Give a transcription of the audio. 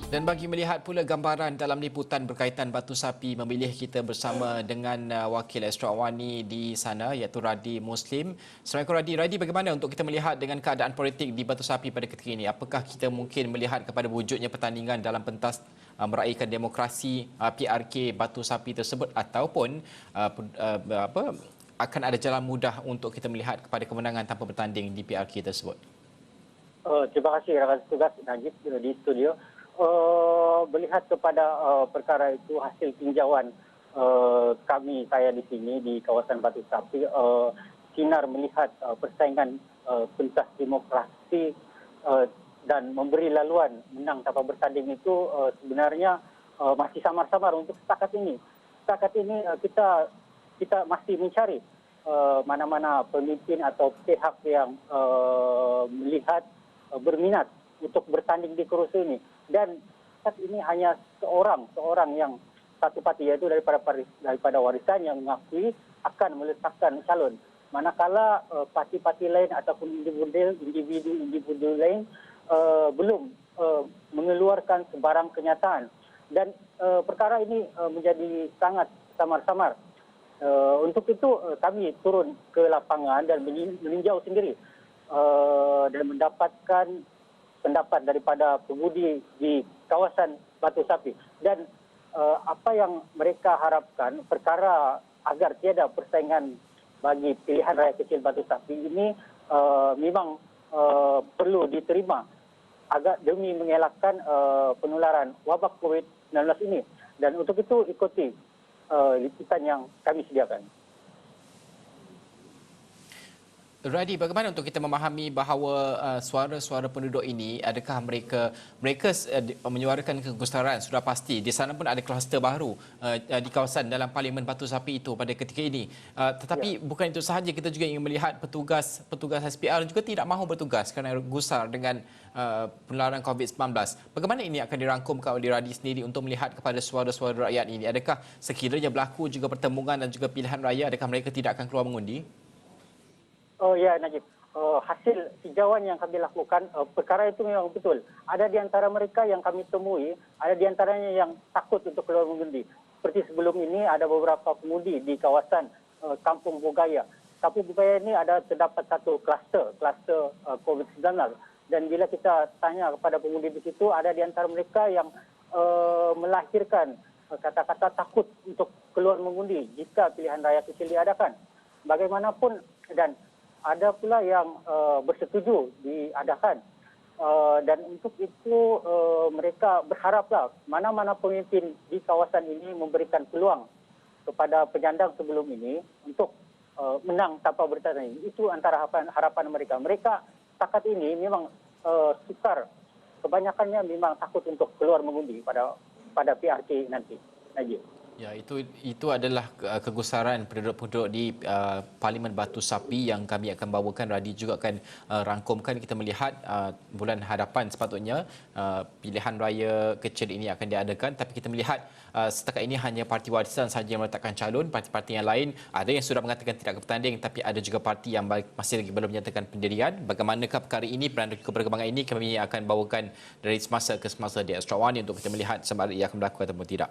Dan bagi melihat pula gambaran dalam liputan berkaitan Batu Sapi memilih, kita bersama dengan Wakil Astro Awani di sana iaitu Radi Muslim. Assalamualaikum Radi. Radi, bagaimana untuk kita melihat dengan keadaan politik di Batu Sapi pada ketika ini? Apakah kita mungkin melihat kepada wujudnya pertandingan dalam pentas meraihkan demokrasi PRK Batu Sapi tersebut, ataupun akan ada jalan mudah untuk kita melihat kepada kemenangan tanpa bertanding di PRK tersebut? Terima kasih rakan tugas Najib di studio. Melihat kepada perkara itu, hasil tinjauan saya di sini di kawasan Batu Sapi, sinar melihat persaingan pentas demokrasi dan memberi laluan menang tanpa bertanding itu sebenarnya masih samar-samar untuk setakat ini. Setakat ini kita masih mencari mana-mana pemimpin atau pihak yang melihat berminat untuk bertanding di kerusi ini. Dan saat ini hanya seorang yang satu parti, yaitu daripada Warisan, yang mengakui akan meletakkan calon. Manakala parti-parti lain ataupun individu lain belum mengeluarkan sebarang kenyataan. Dan perkara ini menjadi sangat samar-samar. Untuk itu kami turun ke lapangan dan meninjau sendiri dan mendapatkan pendapat daripada pengemudi di kawasan Batu Sapi. Dan apa yang mereka harapkan, perkara agar tiada persaingan bagi pilihan rakyat kecil Batu Sapi ini memang perlu diterima agar demi mengelakkan penularan wabak COVID-19 ini. Dan untuk itu ikuti liputan yang kami sediakan. Radi, bagaimana untuk kita memahami bahawa suara-suara penduduk ini, adakah mereka menyuarakan kegusaran? Sudah pasti di sana pun ada kluster baru di kawasan dalam Parlimen Batu Sapi itu pada ketika ini. Tetapi bukan itu sahaja, kita juga ingin melihat petugas SPR juga tidak mahu bertugas kerana gusar dengan penularan COVID-19. Bagaimana ini akan dirangkumkan oleh Radi sendiri untuk melihat kepada suara-suara rakyat ini? Adakah sekiranya berlaku juga pertembungan dan juga pilihan raya, adakah mereka tidak akan keluar mengundi? Oh ya, Najib. Hasil tinjauan yang kami lakukan, perkara itu memang betul. Ada di antara mereka yang kami temui, ada di antaranya yang takut untuk keluar mengundi. Seperti sebelum ini ada beberapa pemudi di kawasan Kampung Bugaya. Kampung Bugaya ini terdapat satu kluster COVID-19. Dan bila kita tanya kepada pemudi di situ, ada di antara mereka yang melahirkan kata-kata takut untuk keluar mengundi jika pilihan raya kecil diadakan. Bagaimanapun, dan ada pula yang bersetuju diadakan. Dan untuk itu mereka berharaplah mana-mana pemimpin di kawasan ini memberikan peluang kepada penyandang sebelum ini untuk menang tanpa bertanding. Itu antara harapan mereka. Mereka setakat ini memang sukar. Kebanyakannya memang takut untuk keluar mengundi pada PRK nanti. Najib. Ya, itu adalah kegusaran penduduk-penduduk di Parlimen Batu Sapi yang kami akan bawakan. Radi juga akan rangkumkan. Kita melihat bulan hadapan sepatutnya pilihan raya kecil ini akan diadakan, tapi kita melihat setakat ini hanya Parti Warisan sahaja yang meletakkan calon. Parti-parti yang lain ada yang sudah mengatakan tidak bertanding, tapi ada juga parti yang masih lagi belum menyatakan pendirian. Bagaimanakah perkara ini, perkembangan ini kami akan bawakan dari semasa ke semasa di Astro Awani untuk kita melihat sama ada ia akan berlaku ataupun tidak.